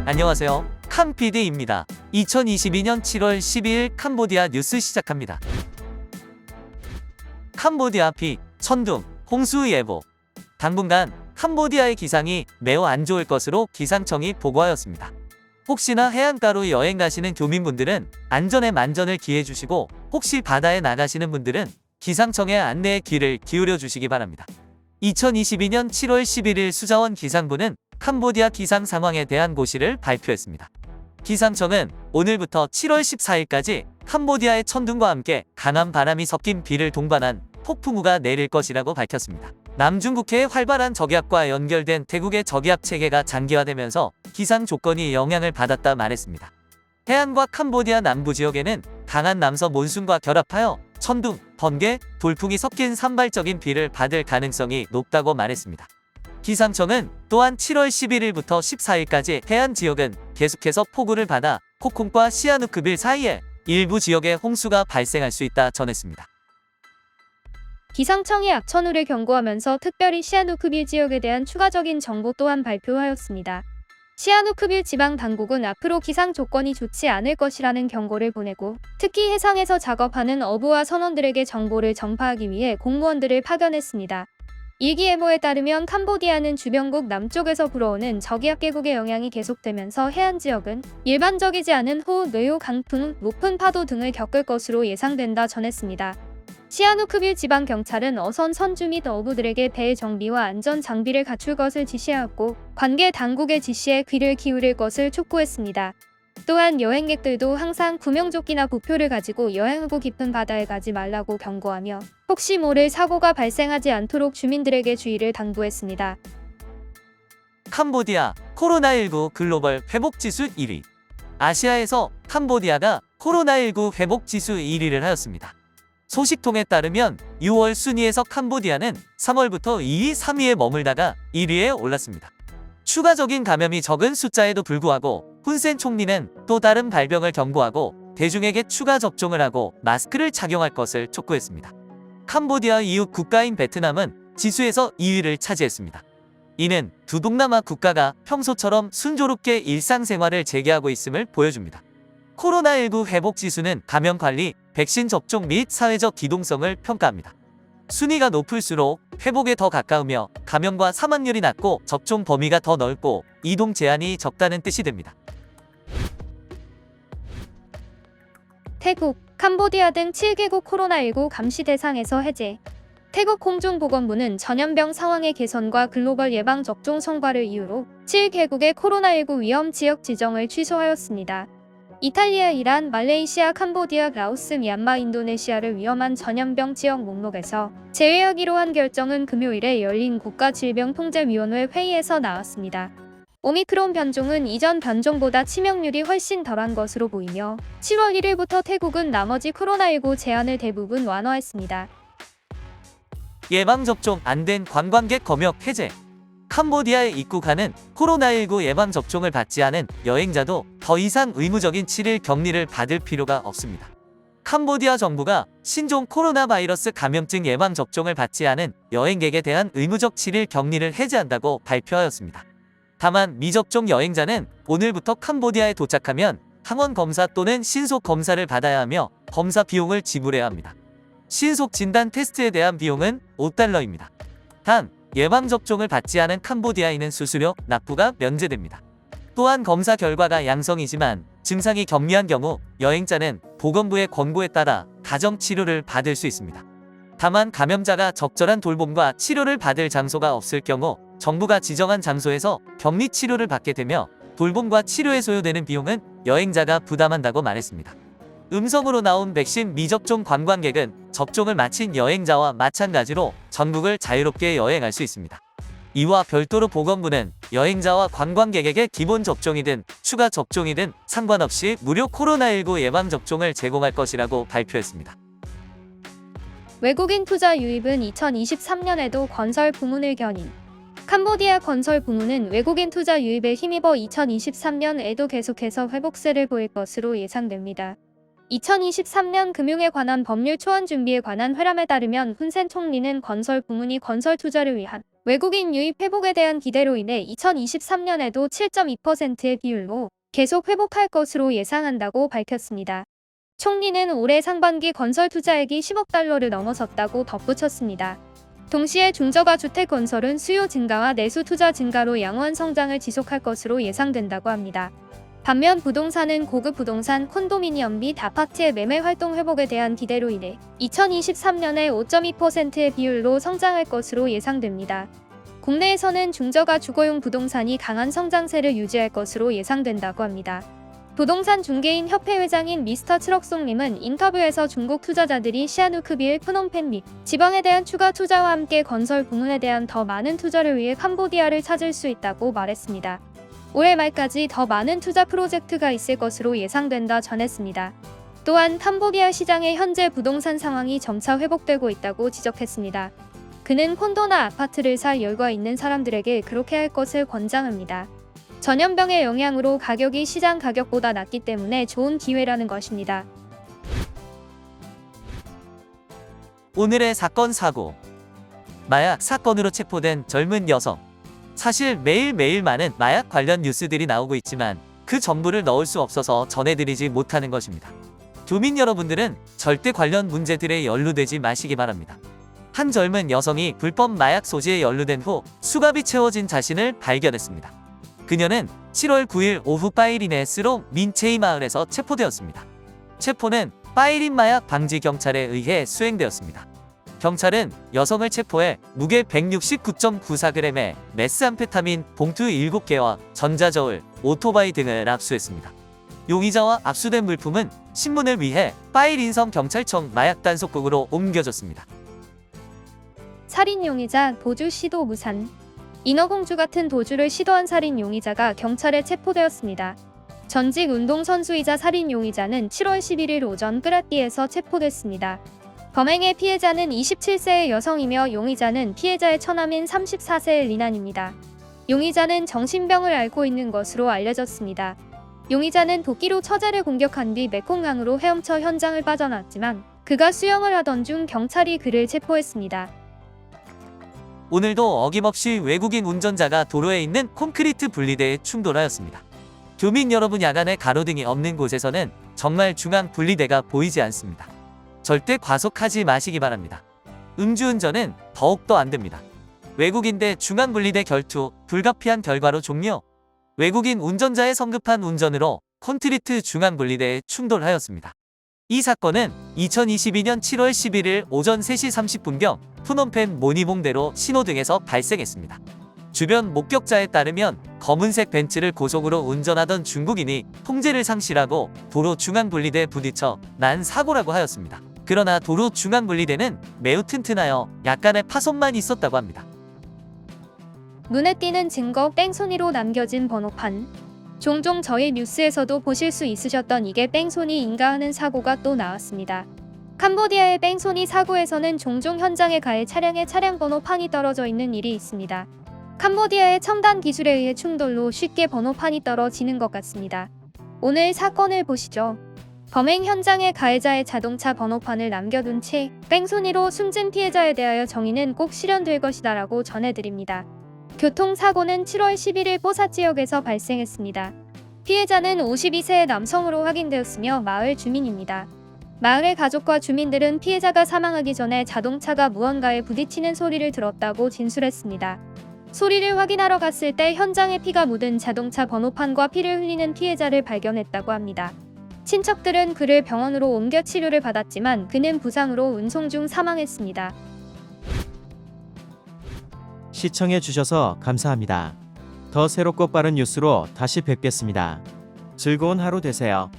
안녕하세요. 캄PD입니다. 2022년 7월 12일 캄보디아 뉴스 시작합니다. 캄보디아 비, 천둥, 홍수 예보. 당분간 캄보디아의 기상이 매우 안 좋을 것으로 기상청이 보고하였습니다. 혹시나 해안가로 여행 가시는 교민분들은 안전에 만전을 기해 주시고, 혹시 바다에 나가시는 분들은 기상청의 안내에 귀를 기울여 주시기 바랍니다. 2022년 7월 11일 수자원 기상부는 캄보디아 기상 상황에 대한 고시를 발표했습니다. 기상청은 오늘부터 7월 14일까지 캄보디아의 천둥과 함께 강한 바람이 섞인 비를 동반한 폭풍우가 내릴 것이라고 밝혔습니다. 남중국해의 활발한 저기압과 연결된 태국의 저기압 체계가 장기화되면서 기상 조건이 영향을 받았다 말했습니다. 해안과 캄보디아 남부 지역에는 강한 남서 몬순과 결합하여 천둥, 번개, 돌풍이 섞인 산발적인 비를 받을 가능성이 높다고 말했습니다. 기상청은 또한 7월 11일부터 14일까지 해안 지역은 계속해서 폭우를 받아 코콩과 시아누크빌 사이에 일부 지역에 홍수가 발생할 수 있다 전했습니다. 기상청이 악천후를 경고하면서 특별히 시아누크빌 지역에 대한 추가적인 정보 또한 발표하였습니다. 시아누크빌 지방 당국은 앞으로 기상 조건이 좋지 않을 것이라는 경고를 보내고, 특히 해상에서 작업하는 어부와 선원들에게 정보를 전파하기 위해 공무원들을 파견했습니다. 일기예보에 따르면 캄보디아는 주변국 남쪽에서 불어오는 저기압 계곡의 영향이 계속되면서 해안 지역은 일반적이지 않은 호우, 뇌호, 강풍, 높은 파도 등을 겪을 것으로 예상된다 전했습니다. 시아누크빌 지방경찰은 어선 선주 및 어부들에게 배의 정비와 안전 장비를 갖출 것을 지시하였고, 관계 당국의 지시에 귀를 기울일 것을 촉구했습니다. 또한 여행객들도 항상 구명조끼나 부표를 가지고 여행하고 깊은 바다에 가지 말라고 경고하며, 혹시 모를 사고가 발생하지 않도록 주민들에게 주의를 당부했습니다. 캄보디아 코로나19 글로벌 회복지수 1위. 아시아에서 캄보디아가 코로나19 회복지수 1위를 하였습니다. 소식통에 따르면 6월 순위에서 캄보디아는 3월부터 2위, 3위에 머물다가 1위에 올랐습니다. 추가적인 감염이 적은 숫자에도 불구하고 훈센 총리는 또 다른 발병을 경고하고 대중에게 추가 접종을 하고 마스크를 착용할 것을 촉구했습니다. 캄보디아 이웃 국가인 베트남은 지수에서 2위를 차지했습니다. 이는 두 동남아 국가가 평소처럼 순조롭게 일상생활을 재개하고 있음을 보여줍니다. 코로나19 회복지수는 감염관리, 백신 접종 및 사회적 기동성을 평가합니다. 순위가 높을수록 회복에 더 가까우며 감염과 사망률이 낮고 접종 범위가 더 넓고 이동 제한이 적다는 뜻이 됩니다. 태국, 캄보디아 등 7개국 코로나19 감시 대상에서 해제. 태국 공중보건부는 전염병 상황의 개선과 글로벌 예방접종 성과를 이유로 7개국의 코로나19 위험 지역 지정을 취소하였습니다. 이탈리아, 이란, 말레이시아, 캄보디아, 라오스, 미얀마, 인도네시아를 위험한 전염병 지역 목록에서 제외하기로 한 결정은 금요일에 열린 국가질병통제위원회 회의에서 나왔습니다. 오미크론 변종은 이전 변종보다 치명률이 훨씬 덜한 것으로 보이며 7월 1일부터 태국은 나머지 코로나19 제한을 대부분 완화했습니다. 예방접종 안 된 관광객 검역 해제. 캄보디아에 입국하는 코로나19 예방접종을 받지 않은 여행자도 더 이상 의무적인 7일 격리를 받을 필요가 없습니다. 캄보디아 정부가 신종 코로나 바이러스 감염증 예방접종을 받지 않은 여행객에 대한 의무적 7일 격리를 해제한다고 발표하였습니다. 다만 미접종 여행자는 오늘부터 캄보디아에 도착하면 항원 검사 또는 신속 검사를 받아야 하며 검사 비용을 지불해야 합니다. 신속 진단 테스트에 대한 비용은 $5입니다. 단, 예방접종을 받지 않은 캄보디아인은 수수료, 납부가 면제됩니다. 또한 검사 결과가 양성이지만 증상이 경미한 경우 여행자는 보건부의 권고에 따라 가정치료를 받을 수 있습니다. 다만 감염자가 적절한 돌봄과 치료를 받을 장소가 없을 경우 정부가 지정한 장소에서 격리치료를 받게 되며 돌봄과 치료에 소요되는 비용은 여행자가 부담한다고 말했습니다. 음성으로 나온 백신 미접종 관광객은 접종을 마친 여행자와 마찬가지로 전국을 자유롭게 여행할 수 있습니다. 이와 별도로 보건부는 여행자와 관광객에게 기본 접종이든 추가 접종이든 상관없이 무료 코로나19 예방접종을 제공할 것이라고 발표했습니다. 외국인 투자 유입은 2023년에도 건설 부문을 견인. 캄보디아 건설 부문은 외국인 투자 유입에 힘입어 2023년에도 계속해서 회복세를 보일 것으로 예상됩니다. 2023년 금융에 관한 법률 초안 준비에 관한 회람에 따르면 훈센 총리는 건설 부문이 건설 투자를 위한 외국인 유입 회복에 대한 기대로 인해 2023년에도 7.2%의 비율로 계속 회복할 것으로 예상한다고 밝혔습니다. 총리는 올해 상반기 건설 투자액이 10억 달러를 넘어섰다고 덧붙였습니다. 동시에 중저가 주택 건설은 수요 증가와 내수 투자 증가로 양호한 성장을 지속할 것으로 예상된다고 합니다. 반면 부동산은 고급 부동산, 콘도미니엄 및 아파트의 매매 활동 회복에 대한 기대로 인해 2023년에 5.2%의 비율로 성장할 것으로 예상됩니다. 국내에서는 중저가 주거용 부동산이 강한 성장세를 유지할 것으로 예상된다고 합니다. 부동산 중개인 협회 회장인 미스터 트럭송님은 인터뷰에서 중국 투자자들이 시아누크빌, 프놈펜 및 지방에 대한 추가 투자와 함께 건설 부문에 대한 더 많은 투자를 위해 캄보디아를 찾을 수 있다고 말했습니다. 올해 말까지 더 많은 투자 프로젝트가 있을 것으로 예상된다 전했습니다. 또한 캄보디아 시장의 현재 부동산 상황이 점차 회복되고 있다고 지적했습니다. 그는 콘도나 아파트를 살 여유가 있는 사람들에게 그렇게 할 것을 권장합니다. 전염병의 영향으로 가격이 시장 가격보다 낮기 때문에 좋은 기회라는 것입니다. 오늘의 사건 사고. 마약 사건으로 체포된 젊은 여성. 사실 매일매일 많은 마약 관련 뉴스들이 나오고 있지만 그 전부를 넣을 수 없어서 전해드리지 못하는 것입니다. 교민 여러분들은 절대 관련 문제들에 연루되지 마시기 바랍니다. 한 젊은 여성이 불법 마약 소지에 연루된 후 수갑이 채워진 자신을 발견했습니다. 그녀는 7월 9일 오후 빠이린의 스로 민체이 마을에서 체포되었습니다. 체포는 빠이린 마약 방지 경찰에 의해 수행되었습니다. 경찰은 여성을 체포해 무게 169.94g의 메스암페타민 봉투 7개와 전자저울, 오토바이 등을 압수했습니다. 용의자와 압수된 물품은 신문을 위해 빠이린성 경찰청 마약 단속국으로 옮겨졌습니다. 살인 용의자 도주 시도 무산. 인어공주 같은 도주를 시도한 살인 용의자가 경찰에 체포되었습니다. 전직 운동선수이자 살인 용의자는 7월 11일 오전 끄라띠에서 체포됐습니다. 범행의 피해자는 27세의 여성이며 용의자는 피해자의 처남인 34세의 리난입니다. 용의자는 정신병을 앓고 있는 것으로 알려졌습니다. 용의자는 도끼로 처자를 공격한 뒤 메콩강으로 헤엄쳐 현장을 빠져나왔지만 그가 수영을 하던 중 경찰이 그를 체포했습니다. 오늘도 어김없이 외국인 운전자가 도로에 있는 콘크리트 분리대에 충돌하였습니다. 교민 여러분, 야간에 가로등이 없는 곳에서는 정말 중앙 분리대가 보이지 않습니다. 절대 과속하지 마시기 바랍니다. 음주운전은 더욱더 안됩니다. 외국인대 중앙 분리대 결투 불가피한 결과로 종료. 외국인 운전자의 성급한 운전으로 콘크리트 중앙 분리대에 충돌하였습니다. 이 사건은 2022년 7월 11일 오전 3시 30분경 푸놈펜 모니봉대로 신호등에서 발생했습니다. 주변 목격자에 따르면 검은색 벤츠를 고속으로 운전하던 중국인이 통제를 상실하고 도로 중앙 분리대에 부딪혀 난 사고라고 하였습니다. 그러나 도로 중앙 분리대는 매우 튼튼하여 약간의 파손만 있었다고 합니다. 눈에 띄는 증거, 뺑소니로 남겨진 번호판. 종종 저희 뉴스에서도 보실 수 있으셨던 이게 뺑소니인가 하는 사고가 또 나왔습니다. 캄보디아의 뺑소니 사고에서는 종종 현장에 가해 차량의 차량 번호판이 떨어져 있는 일이 있습니다. 캄보디아의 첨단 기술에 의해 충돌로 쉽게 번호판이 떨어지는 것 같습니다. 오늘 사건을 보시죠. 범행 현장에 가해자의 자동차 번호판을 남겨둔 채 뺑소니로 숨진 피해자에 대하여 정의는 꼭 실현될 것이다 라고 전해드립니다. 교통사고는 7월 11일 뽀사 지역에서 발생했습니다. 피해자는 52세의 남성으로 확인되었으며 마을 주민입니다. 마을의 가족과 주민들은 피해자가 사망하기 전에 자동차가 무언가에 부딪히는 소리를 들었다고 진술했습니다. 소리를 확인하러 갔을 때 현장에 피가 묻은 자동차 번호판과 피를 흘리는 피해자를 발견했다고 합니다. 친척들은 그를 병원으로 옮겨 치료를 받았지만 그는 부상으로 운송 중 사망했습니다. 시청해주셔서 감사합니다. 더 새롭고 빠른 뉴스로 다시 뵙겠습니다. 즐거운 하루 되세요.